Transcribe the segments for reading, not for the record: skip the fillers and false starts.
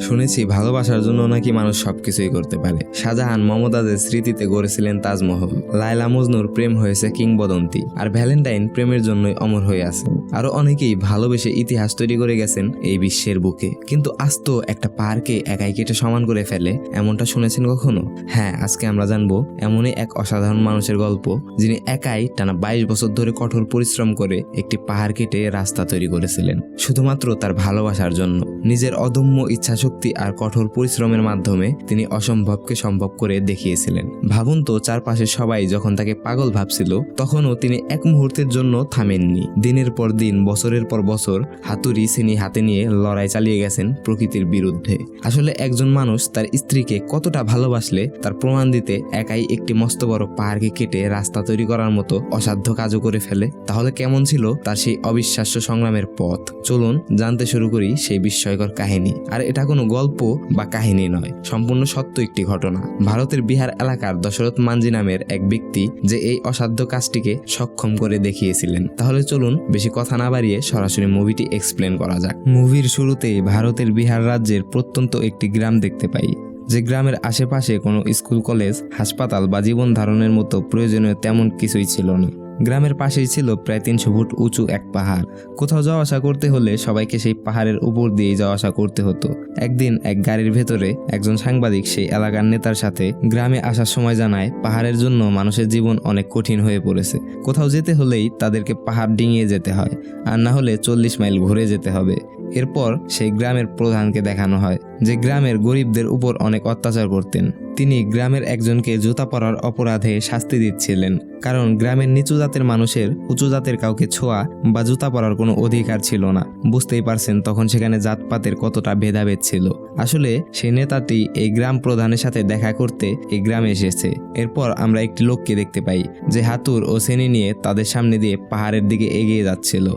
শুনেছি ভালোবাসার জন্য নাকি মানুষ সবকিছুই করতে পারে। শাহজাহান মমতাজের স্মৃতিতে গড়েছিলেন তাজমহল, লায়লা মজনুর প্রেম হয়েছে কিংবদন্তি, আর ভ্যালেন্টাইন প্রেমের জন্যই অমর হয়ে আছে। আরো অনেকেই ভালোবেসে ইতিহাস তৈরি করে গেছেন এই বিশ্বের বুকে। কিন্তু আস্ত একটা পাহাড়কে একাই কেটে সমান করে ফেলে, এমনটা শুনেছেন কখনো? হ্যাঁ, আজকে আমরা জানবো এমনই এক অসাধারণ মানুষের গল্প, যিনি একাই টানা 22 বছর ধরে কঠোর পরিশ্রম করে একটি পাহাড় কেটে রাস্তা তৈরি করেছিলেন, শুধুমাত্র তার ভালোবাসার জন্য। নিজের অদম্য ইচ্ছাশক্তি আর কঠোর পরিশ্রমের মাধ্যমে তিনি অসম্ভবকে সম্ভব করে দেখিয়েছিলেন। ভাবুন তো, চারপাশে সবাই যখন তাকে পাগল ভাবছিল, তখনও তিনি এক মুহূর্তের জন্য থামেননি। দিনের পর দিন, বছরের পর বছর হাতুড়ি ছিনি হাতে নিয়ে লড়াই চালিয়ে গেছেন প্রকৃতির বিরুদ্ধে। আসলে একজন মানুষ তার স্ত্রীকে কতটা ভালোবাসলে তার প্রমাণ দিতে একাই একটি মস্ত বড় পাহাড়কে কেটে রাস্তা তৈরি করার মতো অসাধ্য কাজও করে ফেলে। তাহলে কেমন ছিল তার সেই অবিশ্বাস্য সংগ্রামের পথ? চলুন জানতে শুরু করি সেই বিস্ময়কর কাহিনী। আর এটা কোনো গল্প বা কাহিনী নয়, সম্পূর্ণ সত্য একটি ঘটনা। ভারতের বিহার এলাকার দশরথ মাঞ্জি নামের এক ব্যক্তি যে এই অসাধ্য কাজটিকে সক্ষম করে দেখিয়েছিলেন। তাহলে চলুন বেশি কথা না বাড়িয়ে সরাসরি মুভিটি এক্সপ্লেন করা যাক। মুভির শুরুতেই ভারতের বিহার রাজ্যের প্রত্যন্ত একটি গ্রাম দেখতে পাই, যে গ্রামের আশেপাশে কোনো স্কুল, কলেজ, হাসপাতাল বা জীবন ধারণের মতো প্রয়োজনীয় তেমন কিছুই ছিল না। গ্রামের পাশেই ছিল প্রায় 300 ফুট উঁচু এক পাহাড়। কোথাও যাওয়া আসা করতে হলে সবাইকে সেই পাহাড়ের উপর দিয়েই যাওয়া আসা করতে হতো। একদিন এক গাড়ির ভেতরে একজন সাংবাদিক সেই এলাকার নেতার সাথে গ্রামে আসার সময় জানায়, পাহাড়ের জন্য মানুষের জীবন অনেক কঠিন হয়ে পড়েছে। কোথাও যেতে হলেই তাদেরকে পাহাড় ডিঙিয়ে যেতে হয়, আর না হলে 40 মাইল ঘুরে যেতে হবে। এরপর সেই গ্রামের প্রধানকে দেখানো হয়, যে গ্রামের গরিবদের উপর অনেক অত্যাচার করতেন। তিনি গ্রামের একজনকে জুতা পরার অপরাধে শাস্তি দিচ্ছিলেন, কারণ গ্রামের নিচু জাতের মানুষের উঁচু জাতের কাউকে ছোঁয়া বা জুতা পরার কোনো অধিকার ছিল না। বুঝতেই পারছেন তখন সেখানে জাতপাতের কতটা ভেদাভেদ ছিল। আসলে সেই নেতাটি এই গ্রাম প্রধানের সাথে দেখা করতে এই গ্রামে এসেছে। এরপর আমরা একটি লোককে দেখতে পাই, যে হাতুড় ও ছেনি নিয়ে তাদের সামনে দিয়ে পাহাড়ের দিকে এগিয়ে যাচ্ছিল।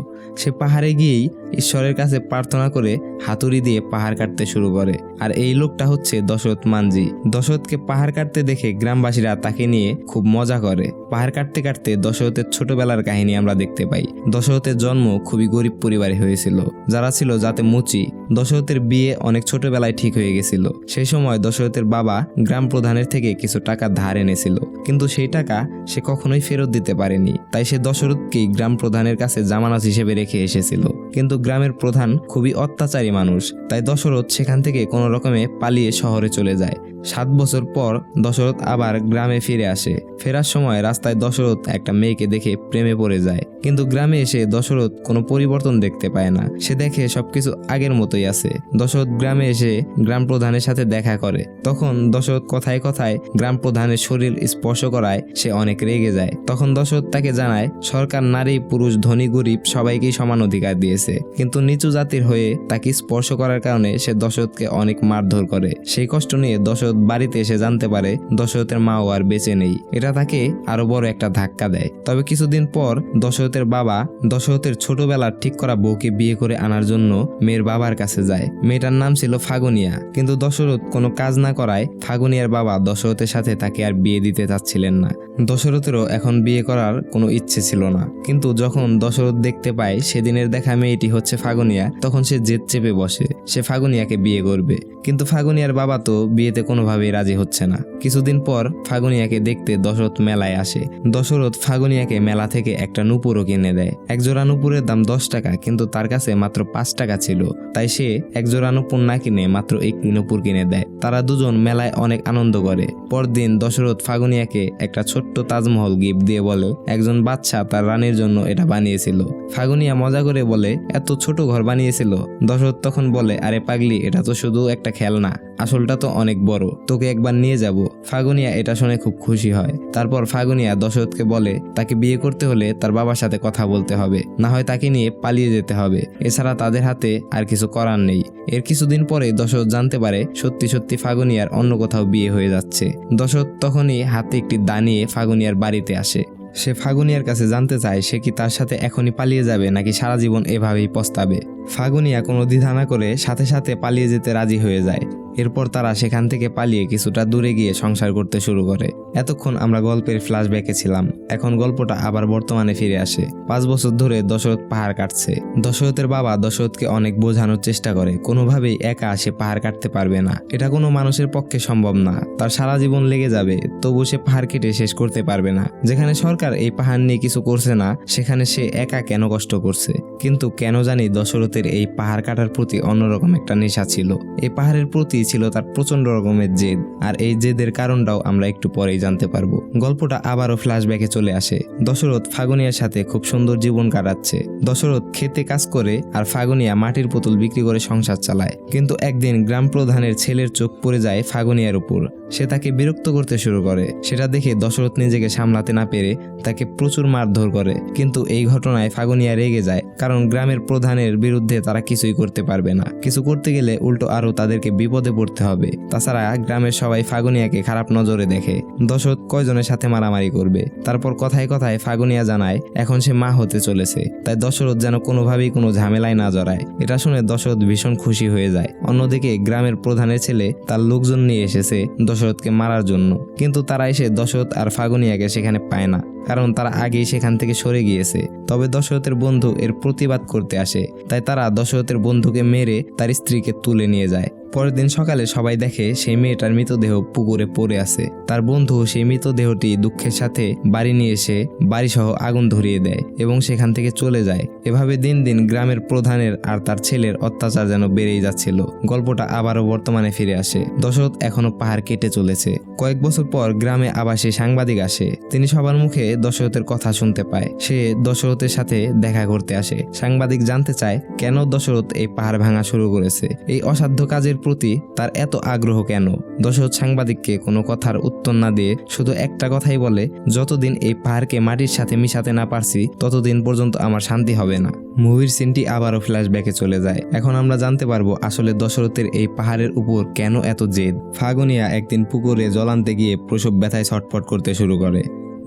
সে পাহাড়ে গিয়েই ঈশ্বরের কাছে প্রার্থনা করে হাতুড়ি দিয়ে পাহাড় কাটতে শুরু করে। আর এই লোকটা হচ্ছে দশরথ মাঞ্জি। দশরথকে পাহাড় কাটতে দেখে গ্রামবাসীরা তাকে নিয়ে খুব মজা করে। পাহাড় কাটতে কাটতে দশরথের ছোটবেলার কাহিনী আমরা দেখতে পাই। দশরথের জন্ম খুবই গরিব পরিবারে হয়েছিল, যারা ছিল যাতে মুচি। দশরথের বিয়ে অনেক ছোটবেলায় ঠিক হয়ে গেছিল। সেই সময় দশরথের বাবা গ্রাম প্রধানের থেকে কিছু টাকা ধার এনেছিল, কিন্তু সেই টাকা সে কখনোই ফেরত দিতে পারেনি। তাই সে দশরথকেই গ্রাম প্রধানের কাছে জামানত হিসেবে রেখে এসেছিল। কিন্তু গ্রামের প্রধান খুবই অত্যাচারী মানুষ, তাই দশরথ সেখান থেকে কোনো রকমে পালিয়ে শহরে চলে যায়। 7 বছর পর দশরথ আবার গ্রামে ফিরে আসে। ফেরার সময় রাস্তায় দশরথ একটা মেয়েকে দেখে প্রেমে পড়ে যায়। কিন্তু গ্রামে এসে দশরথ কোনো পরিবর্তন দেখতে পায় না। সে দেখে সবকিছু আগের মতোই আছে। দশরথ গ্রামে এসে গ্রাম প্রধানের সাথে দেখা করে। তখন দশরথ কথায় কথায় গ্রাম প্রধানের শরীর স্পর্শ করায় সে অনেক রেগে যায়। তখন দশরথ তাকে জানায়, সরকার নারী, পুরুষ, ধনী, গরিব সবাইকেই সমান অধিকার দিয়েছে, কিন্তু নিচু জাতির হয়ে তাকে স্পর্শ করার কারণে সে দশরথকে অনেক মারধর করে। সেই কষ্ট নিয়ে দশরথ বাড়িতে এসে জানতে পারে দশরথের মাও আর বেঁচে নেই। এটা তাকে আরো বড় একটা ধাক্কা দেয়। তবে কিছুদিন পর দশরথের বাবা দশরথের ছোটবেলার ঠিক করা বউকে বিয়ে করে আনার জন্য মেয়ের বাবার কাছে যায়। মেয়েটার নাম ছিল ফাগুনিয়া। কিন্তু দশরথ কোনো কাজ না করায় ফাগুনিয়ার বাবা দশরথের সাথে তাকে আর বিয়ে দিতে চাচ্ছিলেন না। দশরথেরও এখন বিয়ে করার কোনো ইচ্ছে ছিল না। কিন্তু যখন দশরথ দেখতে পায় সেদিনের দেখা মেয়েটি হচ্ছে ফাগুনিয়া, তখন সে জেদ চেপে বসে। সে ফাগুনিয়াকে বিয়ে করবে। কিন্তু ফাগুনিয়ার বাবা তো বিয়েতে কোনোভাবেই রাজি হচ্ছে না। কিছুদিন পর ফাগুনিয়াকে দেখতে দশরথ মেলায় আসে। দশরথ ফাগুনিয়াকে মেলা থেকে একটা নুপুরও কিনে দেয়। একজোড়া নুপুরের দাম 10 টাকা, কিন্তু তার কাছে মাত্র 5 টাকা ছিল। তাই সে একজোড়া নুপুর না কিনে মাত্র একটি নুপুর কিনে দেয়। তারা দুজন মেলায় অনেক আনন্দ করে। পরদিন দশরথ ফাগুনিয়াকে একটা ছোট্ট তাজমহল গিফট দিয়ে বলে, একজন বাদশা তার রানীর জন্য এটা বানিয়েছিল। ফাগুনিয়া মজা করে বলে, এত ছোট ঘর বানিয়েছিল? দশরথ তখন বলে, আরে পাগলি, এটা তো শুধু একটা খেলনা, আসলটা তো অনেক বড়, তোকে একবার নিয়ে যাব। ফাগুনিয়া এটা শুনে খুব খুশি হয়। তারপর ফাগুনিয়া দশরথকে বলে, তাকে বিয়ে করতে হলে তার বাবার সাথে কথা বলতে হবে, না হয় তাকে নিয়ে পালিয়ে যেতে হবে। এছাড়া তাদের হাতে আর কিছু করার নেই। এর কিছুদিন পরে দশরথ জানতে পারে সত্যি সত্যি ফাগুনিয়ার অন্য কোথাও বিয়ে হয়ে যাচ্ছে। দশরথ তখনই হাতে একটি দা নিয়ে ফাগুনিয়ার বাড়িতে আসে। সে ফাগুনিয়ার কাছে জানতে চায় সে কি তার সাথে এখনই পালিয়ে যাবে নাকি সারা জীবন এভাবেই পস্তাবে। ফাগুনিয়া কোনো দ্বিধা না করে সাথে সাথে পালিয়ে যেতে রাজি হয়ে যায়। এরপর তারা সেখান থেকে পালিয়ে কিছুটা দূরে গিয়ে সংসার করতে শুরু করে। এতক্ষণ আমরা গল্পের ফ্ল্যাশব্যাকে ছিলাম, এখন গল্পটা আবার বর্তমানে ফিরে আসে। 5 বছর ধরে দশরথ পাহাড় কাটছে। দশরথের বাবা দশরথকে অনেক বোঝানোর চেষ্টা করে, কোনোভাবেই একা সে পাহাড় কাটতে পারবে না, এটা কোনো মানুষের পক্ষে সম্ভব না, তার সারা জীবন লেগে যাবে, তবু সে পাহাড় কেটে শেষ করতে পারবে না। যেখানে সরকার এই পাহাড় নিয়ে কিছু করছে না, সেখানে সে একা কেন কষ্ট করছে? কিন্তু কেন জানি দশরথের এই পাহাড় কাটার প্রতি অন্যরকম একটা নেশা ছিল। এই পাহাড়ের প্রতি ছিল তার প্রচন্ড রকমের জেদ, আর এই জেদের কারণটাও আমরা একটু পরেই জানতে পারবো। গল্পটা আবারও ফ্ল্যাশব্যাকে চলে আসে। দশরথ ফাগুনিয়ার সাথে খুব সুন্দর জীবন কাটাচ্ছে। দশরথ খেতে কাজ করে আর ফাগুনিয়া মাটির পুতুল বিক্রি করে সংসার চালায়। কিন্তু একদিন গ্রাম প্রধানের ছেলের চোখ পড়ে যায় ফাগুনিয়ার উপর। সে তাকে বিরক্ত করতে শুরু করে। সেটা দেখে দশরথ নিজেকে সামলাতে না পেরে তাকে প্রচুর মারধর করে। কিন্তু এই ঘটনায় ফাগুনিয়া রেগে যায়, কারণ গ্রামের প্রধানের বিরুদ্ধে তারা কিছুই করতে পারবে না। কিছু করতে গেলে উল্টো আরো তাদেরকে বিপদে পড়তে হবে। তাছাড়া গ্রামের সবাই ফাগুনিয়াকে খারাপ নজরে দেখে। দশরথ কয়জনের সাথে মারামারি করবে? তারপর কথায় কথায় ফাগুনিয়া জানায় এখন সে মা হতে চলেছে, তাই দশরথ যেন কোনোভাবেই কোনো ঝামেলায় না জড়ায়। এটা শুনে দশরথ ভীষণ খুশি হয়ে যায়। অন্যদিকে গ্রামের প্রধানের ছেলে তার লোকজন নিয়ে এসেছে দশরথকে মারার জন্য, কিন্তু তারা এসে দশরথ আর ফাগুনিয়াকে সেখানে পায় না, কারণ তারা আগেই সেখান থেকে সরে গিয়েছে। তবে দশরথের বন্ধু এর প্রতিবাদ করতে আসে, তাই তারা দশরথের বন্ধুকে মেরে তার স্ত্রীকে তুলে নিয়ে যায়। পরের দিন সকালে সবাই দেখে সেই মেয়েটার মৃতদেহ পুকুরে পড়ে আছে। তার বন্ধু সেই মৃতদেহটি দুঃখের সাথে বাড়ি নিয়ে এসে বাড়িসহ আগুন ধরিয়ে দেয় এবং সেখান থেকে চলে যায়। এভাবে দিন দিন গ্রামের প্রধানের আর তার ছেলের অত্যাচার যেন বেড়েই যাচ্ছিল। গল্পটা আবারও বর্তমানে ফিরে আসে। দশরথ এখনো পাহাড় কেটে চলেছে। কয়েক বছর পর গ্রামে আবার সেই সাংবাদিক আসে। তিনি সবার মুখে দশরথের কথা শুনতে পায়। সে দশরথের সাথে দেখা করতে আসে। সাংবাদিক জানতে চায় কেন দশরথ এই পাহাড় ভাঙা শুরু করেছে, এই অসাধ্য কাজের প্রতি তার এত আগ্রহ কেন। দশরথ সাংবাদিককে কোনো কথার উত্তর না দিয়ে শুধু একটা কথাই বলে, যতদিন এই পাহাড়কে মাটির সাথে মিশাতে না পারছি ততদিন পর্যন্ত আমার শান্তি হবে না। মুভির সিনটি আবারও ফ্ল্যাশব্যাকে চলে যায়। এখন আমরা জানতে পারবো আসলে দশরথের এই পাহাড়ের উপর কেন এত জেদ। ফাগুনিয়া একদিন পুকুরে জল আনতে গিয়ে প্রসব ব্যথায় ছটফট করতে শুরু করে।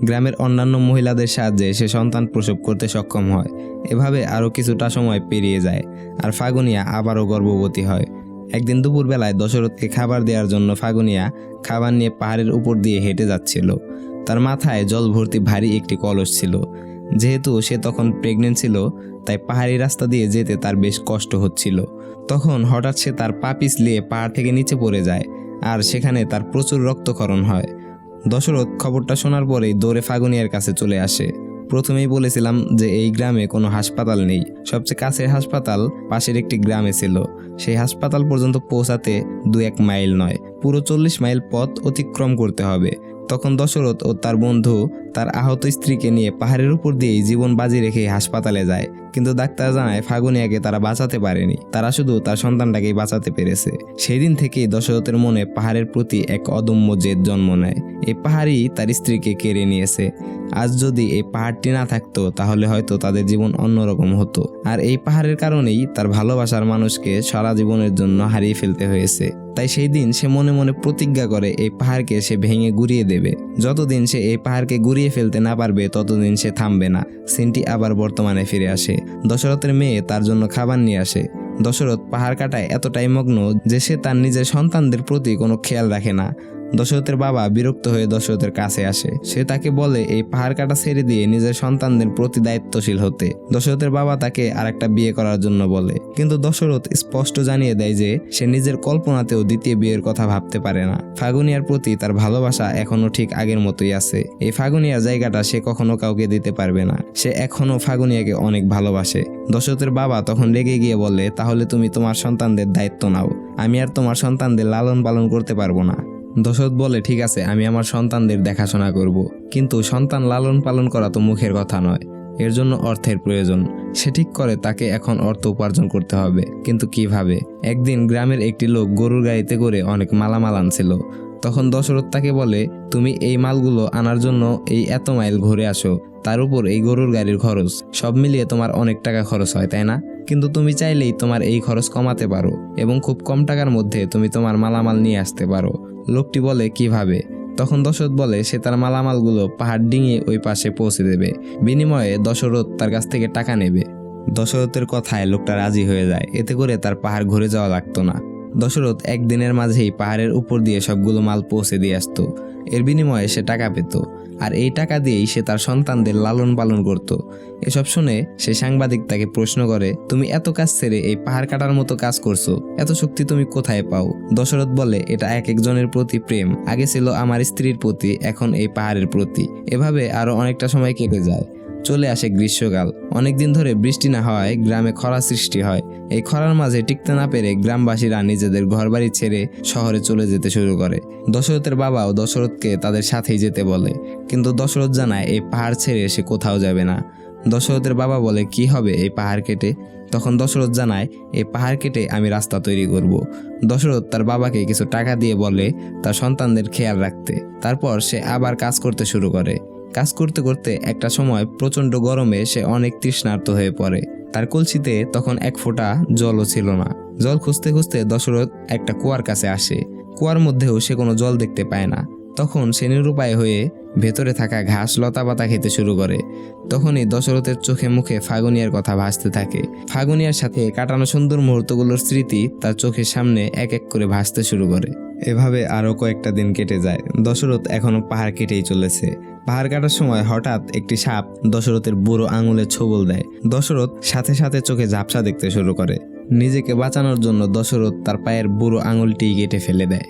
গ্রামের অন্যান্য মহিলাদের সাহায্যে সে সন্তান প্রসব করতে সক্ষম হয়। এভাবে আরও কিছুটা সময় পেরিয়ে যায় আর ফাগুনিয়া আবারও গর্ভবতী হয়। একদিন দুপুরবেলায় দশরথকে খাবার দেওয়ার জন্য ফাগুনিয়া খাবার নিয়ে পাহাড়ের উপর দিয়ে হেঁটে যাচ্ছিল। তার মাথায় জল ভর্তি ভারী একটি কলস ছিল। যেহেতু সে তখন প্রেগনেন্ট ছিল, তাই পাহাড়ি রাস্তা দিয়ে যেতে তার বেশ কষ্ট হচ্ছিল। তখন হঠাৎ সে তার পা পিছলিয়ে পাহাড় থেকে নিচে পড়ে যায় আর সেখানে তার প্রচুর রক্তক্ষরণ হয়। দশরথ খবরটা শোনার পরেই দৌড়ে ফাগুনিয়ার কাছে চলে আসে। প্রথমেই বলেছিলাম যে এই গ্রামে কোনো হাসপাতাল নেই। সবচেয়ে কাছের হাসপাতাল পাশের একটি গ্রামে ছিল। সেই হাসপাতাল পর্যন্ত পৌঁছাতে 2-1 মাইল নয়, পুরো 40 মাইল পথ অতিক্রম করতে হবে। তখন দশরথ ও তার বন্ধু তার আহত স্ত্রীকে নিয়ে পাহাড়ের উপর দিয়েই জীবন বাজি রেখে হাসপাতালে যায়। কিন্তু ডাক্তার জানায় ফাগুনিয়াকে তারা বাঁচাতে পারেনি, তারা শুধু তার সন্তানটাকেই বাঁচাতে পেরেছে। সেই দিন থেকেই দশরথের মনে পাহাড়ের প্রতি এক অদম্য জেদ জন্ম নেয়। এই পাহাড়ই তার স্ত্রীকে কেড়ে নিয়েছে। আজ যদি এই পাহাড়টি না থাকতো তাহলে হয়তো তাদের জীবন অন্যরকম হতো। আর এই পাহাড়ের কারণেই তার ভালোবাসার মানুষকে সারা জীবনের জন্য হারিয়ে ফেলতে হয়েছে। তাই সেই দিন সে মনে মনে প্রতিজ্ঞা করে এই পাহাড়কে সে ভেঙে গুড়িয়ে দেবে। যতদিন সে এই পাহাড়কে গুড়িয়ে ফেলতে না পারবে ততদিন সে থামবে না। সিনটি আবার বর্তমানে ফিরে আসে। দশরথের মেয়ে তার জন্য খাবার নিয়ে আসে। দশরথ পাহাড় কাটায় এতটাই মগ্ন যে সে তার নিজের সন্তানদের প্রতি কোনো খেয়াল রাখে না। দশরথের বাবা বিরক্ত হয়ে দশরথের কাছে আসে। সে তাকে বলে এই পাহাড় কাটা ছেড়ে দিয়ে নিজের সন্তানদের প্রতি দায়িত্বশীল হতে। দশরথের বাবা তাকে আরেকটা বিয়ে করার জন্য বলে, কিন্তু দশরথ স্পষ্ট জানিয়ে দেয় যে সে নিজের কল্পনাতেও দ্বিতীয় বিয়ের কথা ভাবতে পারে না। ফাগুনিয়ার প্রতি তার ভালোবাসা এখনো ঠিক আগের মতোই আছে। এই ফাগুনিয়ার জায়গাটা সে কখনো কাউকে দিতে পারবে না। সে এখনো ফাগুনিয়াকে অনেক ভালোবাসে। দশরথের বাবা তখন রেগে গিয়ে বলে, তাহলে তুমি তোমার সন্তানদের দায়িত্ব নাও, আমি আর তোমার সন্তানদের লালন পালন করতে পারবো না। দশরথ বলে, ঠিক আছে, আমি আমার সন্তানদের দেখাশোনা করব, কিন্তু সন্তান লালন পালন করা তো মুখের কথা নয়, এর জন্য অর্থের প্রয়োজন। সে ঠিক করে তাকে এখন অর্থ উপার্জন করতে হবে, কিন্তু কিভাবে। একদিন গ্রামের একটি লোক গরুর গাড়িতে করে অনেক মালামাল আনছিল। তখন দশরথ তাকে বলে, তুমি এই মালগুলো আনার জন্য এই এত মাইল ঘুরে আসো, তার উপর এই গরুর গাড়ির খরচ, সব মিলিয়ে তোমার অনেক টাকা খরচ হয়, তাই না? কিন্তু তুমি চাইলেই তোমার এই খরচ কমাতে পারো এবং খুব কম টাকার মধ্যে তুমি তোমার মালামাল নিয়ে আসতে পারো। লোকটি বলে, কিভাবে? তখন দশরথ বলে, সে তার মালামালগুলো পাহাড় ডিঙিয়ে ওই পাশে পৌঁছে দেবে, বিনিময়ে দশরথ তার কাছ থেকে টাকা নেবে। দশরথের কথায় লোকটা রাজি হয়ে যায়। এতে করে তার পাহাড় ঘুরে যাওয়া লাগতো না। দশরথ একদিনের মাঝেই পাহাড়ের উপর দিয়ে সবগুলো মাল পৌঁছে দিয়ে আসতো। এর বিনিময়ে সে টাকা পেত, আর এই টাকা দিয়েই সে তার সন্তানদের লালন পালন করত। এসব শুনে সে সাংবাদিক তাকে প্রশ্ন করে, তুমি এত কাজ ছেড়ে এই পাহাড় কাটার মতো কাজ করছো, এত শক্তি তুমি কোথায় পাও? দশরথ বলে, এটা এক একজনের প্রতি প্রেম। আগে ছিল আমার স্ত্রীর প্রতি, এখন এই পাহাড়ের প্রতি। এভাবে আরো অনেকটা সময় কেটে যায়। চলে আসে গ্রীষ্মকাল। অনেকদিন ধরে বৃষ্টি না হওয়ায় গ্রামে খরা সৃষ্টি হয়। এই খরার মাঝে টিকতে না পেরে গ্রামবাসীরা নিজেদের ঘরবাড়ি ছেড়ে শহরে চলে যেতে শুরু করে। দশরথের বাবাও দশরথকে তাদের সাথেই যেতে বলে, কিন্তু দশরথ জানায় এই পাহাড় ছেড়ে সে কোথাও যাবে না। দশরথের বাবা বলে, কি হবে এই পাহাড় কেটে? তখন দশরথ জানায়, এই পাহাড় কেটে আমি রাস্তা তৈরি করব। দশরথ তার বাবাকে কিছু টাকা দিয়ে বলে তার সন্তানদের খেয়াল রাখতে। তারপর সে আবার কাজ করতে শুরু করে। কাজ করতে করতে একটা সময় প্রচণ্ড গরমে সে অনেক তৃষ্ণার্ত হয়ে পড়ে। তার কলসিতে তখন এক ফোঁটা জলও ছিল না। জল খুঁজতে খুঁজতে দশরথ একটা কুয়ার কাছে আসে। কুয়ার মধ্যেও সে কোনো জল দেখতে পায় না। তখন সে নিরুপায় হয়ে ভেতরে থাকা ঘাস লতা পাতা খেতে শুরু করে। তখনই দশরথের চোখে মুখে ফাগুনিয়ার কথা ভাসতে থাকে। ফাগুনিয়ার সাথে কাটানো সুন্দর মুহূর্তগুলোর স্মৃতি তার চোখের সামনে এক এক করে ভাসতে শুরু করে। এভাবে আরো কয়েকটা দিন কেটে যায়। দশরথ এখনো পাহাড় কেটেই চলেছে। পাহাড় কাটার সময় হঠাৎ একটি সাপ দশরথের বুড়ো আঙুলে ছোবল দেয়। দশরথ সাথে সাথে চোখে ঝাপসা দেখতে শুরু করে। নিজেকে বাঁচানোর জন্য দশরথ তার পায়ের বুড়ো আঙুলটি কেটে ফেলে দেয়।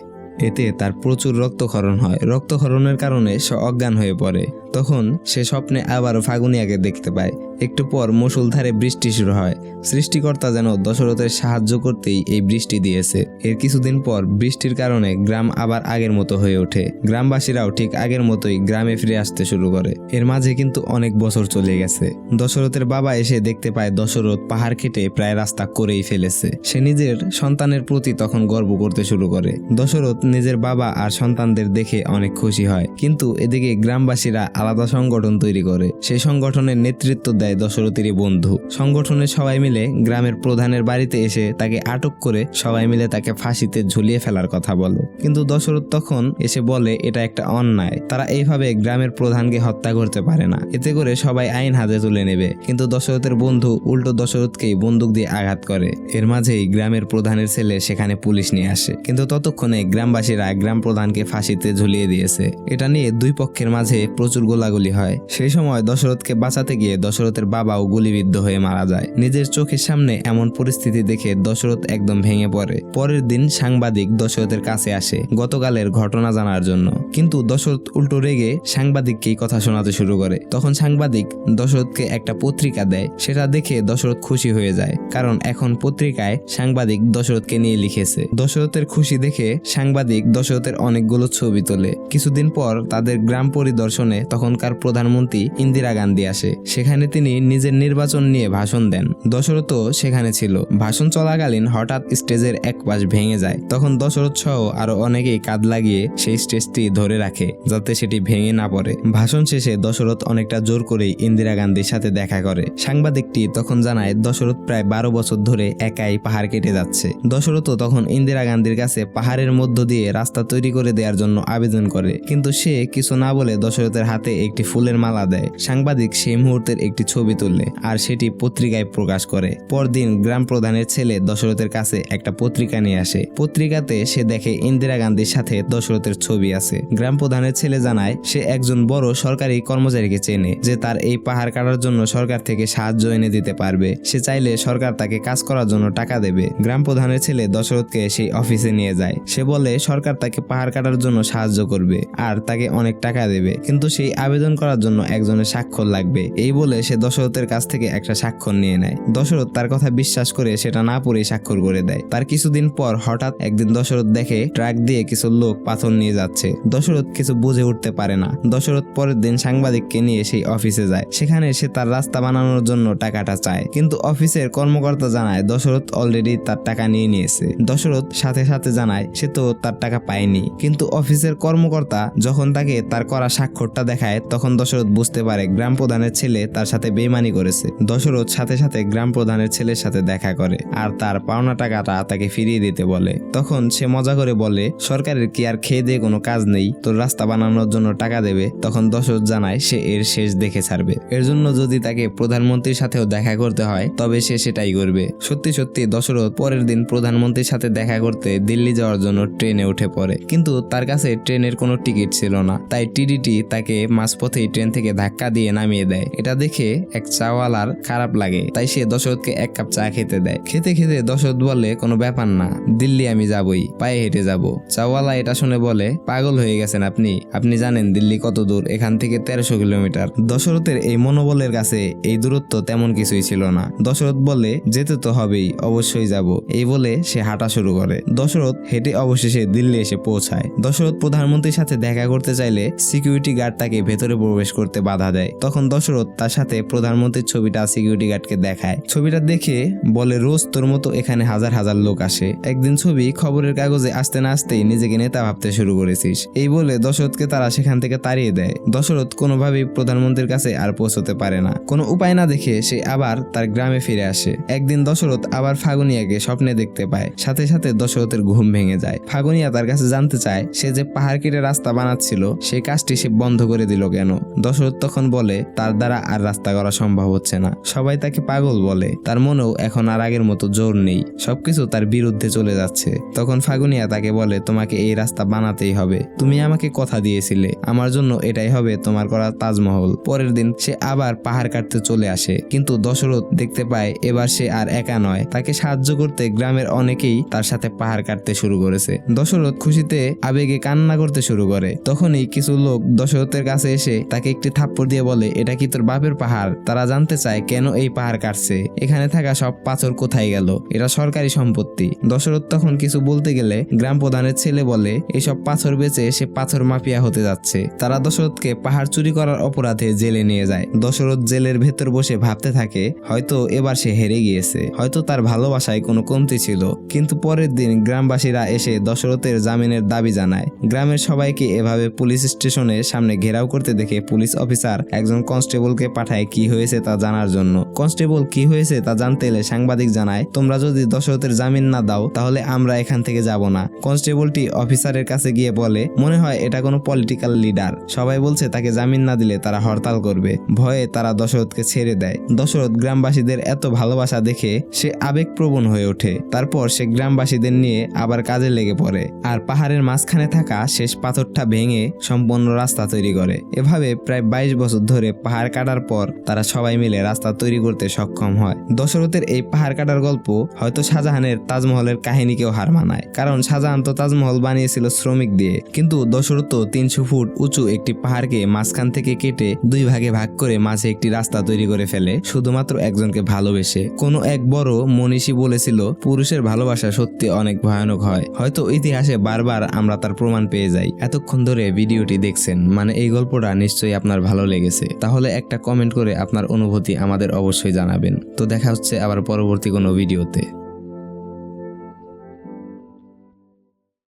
এতে তার প্রচুর রক্তক্ষরণ হয়। রক্তক্ষরণের কারণে সে অজ্ঞান হয়ে পড়ে। তখন সে স্বপ্নে আবারও ফাগুনিয়াকে দেখতে পায়। একটু পর মুষলধারে বৃষ্টি শুরু হয়। সৃষ্টিকর্তা যেন দশরথের সাহায্য করতেই এই বৃষ্টি দিয়েছে। এর কিছুদিন পর বৃষ্টির কারণে গ্রাম আবার আগের মতো হয়ে ওঠে। গ্রামবাসীরাও ঠিক আগের মতোই গ্রামে ফিরে আসতে শুরু করে। এর মাঝে কিন্তু অনেক বছর চলে গেছে। দশরথের বাবা এসে দেখতে পায় দশরথ পাহাড় কেটে প্রায় রাস্তা করেই ফেলেছে। সে নিজের সন্তানের প্রতি তখন গর্ব করতে শুরু করে। দশরথ নিজের বাবা আর সন্তানদের দেখে অনেক খুশি হয়। কিন্তু এদিকে গ্রামবাসীরা আলাদা সংগঠন তৈরি করে। সেই সংগঠনের নেতৃত্ব দেয় দশরথেরই বন্ধু। সংগঠনের সবাই মিলে গ্রামের প্রধানের বাড়িতে এসে তাকে আটক করে সবাই মিলে তাকে ফাঁসিতে ঝুলিয়ে ফেলার কথা বলে। কিন্তু দশরথ তখন এসে বলে এটা একটা অন্যায়। তারা এইভাবে গ্রামের প্রধানকে হত্যা করতে পারে না। এতে করে সবাই আইন হাতে তুলে নেবে। কিন্তু দশরথের বন্ধু উল্টো দশরথকেই বন্দুক দিয়ে আঘাত করে। এর মাঝেই গ্রামের প্রধানের ছেলে সেখানে পুলিশ নিয়ে আসে। কিন্তু ততক্ষণে গ্রামবাসীরা গ্রাম প্রধানকে ফাঁসিতে ঝুলিয়ে দিয়েছে। এটা নিয়ে দুই পক্ষের মাঝে প্রচুর গোলাগুলি হয়। সেই সময় দশরথকে বাঁচাতে গিয়ে দশরথের বাবাও গুলিবিদ্ধ হয়ে মারা যায়। নিজের চোখের সামনে এমন পরিস্থিতি দেখে দশরথ একদম ভেঙে পড়ে। পরের দিন সাংবাদিক দশরথের কাছে আসে গতকালের ঘটনা জানার জন্য। কিন্তু দশরথ উল্টো রেগে সাংবাদিককেই কথা শোনাতে শুরু করে। তখন সাংবাদিক দশরথকে একটা পত্রিকা দেয়। সেটা দেখে দশরথ খুশি হয়ে যায়, কারণ এখন পত্রিকায় সাংবাদিক দশরথকে নিয়ে লিখেছে। দশরথের খুশি দেখে সাংবাদিক দশরথের অনেকগুলো ছবি তোলে। কিছুদিন পর তাদের গ্রাম পরিদর্শনে তখনকার প্রধানমন্ত্রী ইন্দিরা গান্ধী আসে। সেখানে তিনি নিজের নির্বাচন নিয়ে ভাষণ দেন। দশরথও সেখানে ছিল। ভাষণ চলাকালীন হঠাৎ স্টেজের এক পাশ ভেঙে যায়। তখন দশরথ সহ আরো অনেকেই কাঁধ লাগিয়ে সেই স্টেজটি ধরে রাখে যাতে সেটি ভেঙে না পড়ে। ভাষণ শেষে দশরথ অনেকটা জোর করেই ইন্দিরা গান্ধীর সাথে দেখা করে। সাংবাদিকটি তখন জানায় দশরথ প্রায় 12 বছর ধরে একাই পাহাড় কেটে যাচ্ছে। দশরথও তখন ইন্দিরা গান্ধীর কাছে পাহাড়ের মধ্য দিয়ে রাস্তা তৈরি করে দেওয়ার জন্য আবেদন করে, কিন্তু সে কিছু না বলে দশরথের হাতে একটি ফুলের মালা দেয়। সাংবাদিক সেই মুহূর্তের একটি ছবি তুলে আর সেটি পত্রিকায় প্রকাশ করে। পরদিন গ্রাম প্রধানের ছেলে দশরথের কাছে একটা পত্রিকা নিয়ে আসে। পত্রিকাতে সে দেখে ইন্দিরা গান্ধীর সাথে দশরথের ছবি আছে। গ্রাম প্রধানের ছেলে জানায় সে একজন বড় সরকারি কর্মচারীকে চেনে, যে তার এই পাহাড় কাটার জন্য সরকার থেকে সাহায্য এনে দিতে পারবে। সে চাইলে সরকার তাকে কাজ করার জন্য টাকা দেবে। গ্রাম প্রধানের ছেলে দশরথকে সেই অফিসে নিয়ে যায়। সে বলে সরকার তাকে পাহাড় কাটার জন্য সাহায্য করবে আর তাকে অনেক টাকা দেবে, কিন্তু সেই আবেদন করার জন্য একজনের স্বাক্ষর লাগবে। এই বলে সে দশরথের কাছ থেকে একটা স্বাক্ষর নিয়ে নেয়। দশরথ তার কথা বিশ্বাস করে সেটা না পড়েই স্বাক্ষর করে দেয়। তার কিছুদিন পর হঠাৎ একদিন দশরথ দেখে ট্রাক দিয়ে কিছু লোক পাথর নিয়ে যাচ্ছে। দশরথ কিছু বুঝে উঠতে পারে না। দশরথ পরের দিন সাংবাদিককে নিয়ে সেই অফিসে যায়। সেখানে সে তার রাস্তা বানানোর জন্য টাকাটা চায়, কিন্তু অফিসের কর্মকর্তা জানায় দশরথ অলরেডি তার টাকা নিয়ে নিয়েছে। দশরথ সাথে সাথে জানায় সে তো তার টাকা পায়নি, কিন্তু অফিসের কর্মকর্তা যখন তাকে তার করা স্বাক্ষরটা দেখায় দেখায় তখন দশরথ বুঝতে পারে গ্রাম প্রধানের ছেলে তার সাথে বেইমানি করেছে। দশরথ সাথে সাথে গ্রাম প্রধানের ছেলের সাথে দেখা করে আর তার পাওনা টাকাটা তাকে ফিরিয়ে দিতে বলে। তখন সে মজা করে বলে, সরকারের কি আর খেয়ে দিয়ে কোনো কাজ নেই, তোর রাস্তা বানানোর জন্য টাকা দেবে। তখন দশরথ জানায় সে এর শেষ দেখে ছাড়বে, এর জন্য যদি তাকে প্রধানমন্ত্রীর সাথেও দেখা করতে হয় তবে সে সেটাই করবে। সত্যি সত্যি দশরথ পরের দিন প্রধানমন্ত্রীর সাথে দেখা করতে দিল্লি যাওয়ার জন্য ট্রেনে উঠে পড়ে, কিন্তু তার কাছে ট্রেনের কোনো টিকিট ছিল না। তাই টিডিটি তাকে মাঝপথেই ট্রেন থেকে ধাক্কা দিয়ে নামিয়ে দেয়। এটা দেখে এক চাওয়ালার খারাপ লাগে, তাই সে দশরথকে এক কাপ চা খেতে দেয়। খেতে খেতে দশরথ বলে, কোনো ব্যাপার না, দিল্লি আমি যাবই, পায়ে হেঁটে যাব। চাওয়ালা এটা শুনে বলে, পাগল হয়ে গেছেন আপনি, আপনি জানেন দিল্লি কত দূর, এখান থেকে 1300 কিলোমিটার। দশরথের এই মনোবলের কাছে এই দূরত্ব তেমন কিছুই ছিল না। দশরথ বলে, যেতে তো হবেই, অবশ্যই যাব। এই বলে সে হাঁটা শুরু করে। দশরথ হেঁটে অবশেষে দিল্লি এসে পৌঁছায়। দশরথ প্রধানমন্ত্রীর সাথে দেখা করতে চাইলে সিকিউরিটি গার্ড তাকে ভেতরে প্রবেশ করতে বাধা দেয়। তখন দশরথ তার সাথে প্রধানমন্ত্রীর ছবিটা সিকিউরিটি গার্ডকে দেখায়। ছবিটা দেখে বলে, রোজ তোর মতো এখানে হাজার হাজার লোক আসে, একদিন ছবি খবরের কাগজে আসতে না আসতেই নিজেকে নেতা ভাবতে শুরু করেছিস। এই বলে দশরথকে তারা সেখান থেকে তাড়িয়ে দেয়। দশরথ কোনোভাবেই প্রধানমন্ত্রীর কাছে আর পৌঁছতে পারে না। কোনো উপায় না দেখে সে আবার তার গ্রামে ফিরে আসে। একদিন দশরথ আবার ফাগুনিয়াকে স্বপ্নে দেখতে পায়। সাথে সাথে দশরথের ঘুম ভেঙে যায়। ফাগুনিয়া তার কাছে জানতে চায় সে যে পাহাড় কেটে রাস্তা বানাচ্ছিল সেই কাজটি সে বন্ধ করে দিল কেন। দশরথ তখন বলে, তার দ্বারা আর রাস্তা করা সম্ভব হচ্ছে না, সবাই তাকে পাগল বলে, তার মনেও এখন আর আগের মতো জোর নেই, সবকিছু তার বিরুদ্ধে চলে যাচ্ছে। তখন ফাগুনিয়া তাকে বলে, তোমাকে এই রাস্তা বানাতেই হবে, তুমি আমাকে কথা দিয়েছিলে, আমার জন্য এটাই হবে তোমার করা তাজমহল। পরের দিন সে আবার পাহাড় কাটতে চলে আসে, কিন্তু দশরথ দেখতে পায় এবার সে আর একা নয়, তাকে সাহায্য করতে গ্রামের অনেকেই তার সাথে পাহাড় কাটতে শুরু করেছে। দশরথ খুশিতে আবেগে কান্না করতে শুরু করে। তখনই কিছু লোক দশরথের কাছে এসে তাকে একটি থাপ্পড় দিয়ে বলে, এটা কি তোর বাপের পাহাড়? তারা জানতে চায় কেন এই পাহাড় কাটছে, এখানে থাকা সব পাথর কোথায় গেল, এটা সরকারি সম্পত্তি। দশরথ তখন কিছু বলতে গেলে গ্রাম প্রধানের ছেলে বলে, এইসব পাথর বেচে সে পাথর মাফিয়া হতে যাচ্ছে। তারা দশরথকে পাহাড় চুরি করার অপরাধে জেলে নিয়ে যায়। দশরথ জেলের ভেতর বসে ভাবতে থাকে, হয়তো এবার সে হেরে গিয়েছে, হয়তো তার ভালোবাসায় কোনো কমতি ছিল। কিন্তু পরের দিন গ্রামবাসীরা এসে দশরথের জামিনের দাবি জানায়। গ্রামের সবাইকে এভাবে পুলিশ স্টেশনের সামনে ঘেরাও করতে দেখে পুলিশ অফিসার একজন কনস্টেবলকে পাঠায় কি হয়েছে তা জানার জন্য। কনস্টেবল কি হয়েছে তা জানতে এলে সাংবাদিক জানায়, তোমরা যদি দশরথের জামিন না দাও তাহলে আমরা এখান থেকে যাব না। কনস্টেবলটি অফিসারের কাছে গিয়ে বলে, মনে হয় এটা কোনো পলিটিক্যাল লিডার, সবাই বলছে তাকে জামিন না দিলে তারা হরতাল করবে। ভয়ে তারা দশরথকে ছেড়ে দেয়। দশরথ গ্রামবাসীদের এত ভালোবাসা দেখে সে আবেগপ্রবণ হয়ে ওঠে। তারপর সে গ্রামবাসীদের নিয়ে আবার কাজে লেগে পড়ে আর পাহাড়ের মাঝখানে থাকা শেষ পাথরটা ভেঙে সম্পূর্ণ রাস্তা তৈরি করে। এভাবে প্রায় 22 বছর ধরে পাহাড় কাটার পর তারা সবাই মিলে রাস্তা তৈরি করতে সক্ষম হয়। দশরথের এই পাহাড় কাটার গল্প হয়তো শাহজাহানের তাজমহলের কাহিনীকেও হার মানায়, কারণ শাহজাহান তো তাজমহল বানিয়েছিল শ্রমিক দিয়ে, কিন্তু দশরথ তো 300 ফুট উঁচু একটি পাহাড়কে মাঝখান থেকে কেটে 2 ভাগে ভাগ করে মাঝে একটি রাস্তা তৈরি করে ফেলে শুধুমাত্র একজনকে ভালোবেসে। কোনো এক বড় মনীষী বলেছিল, পুরুষের ভালোবাসা সত্যি অনেক ভয়ানক হয়, হয়তো ইতিহাসে বারবার আমরা তার প্রমাণ পেয়ে যাই। এতক্ষণ ধরে ভিডিওটি দেখছেন মানে এই গল্পটা নিশ্চয়ই আপনার ভালো লেগেছে, তাহলে একটা কমেন্ট করে আপনার অনুভূতি আমাদের অবশ্যই জানাবেন। তো দেখা হচ্ছে আবার পরবর্তী কোনো ভিডিওতে।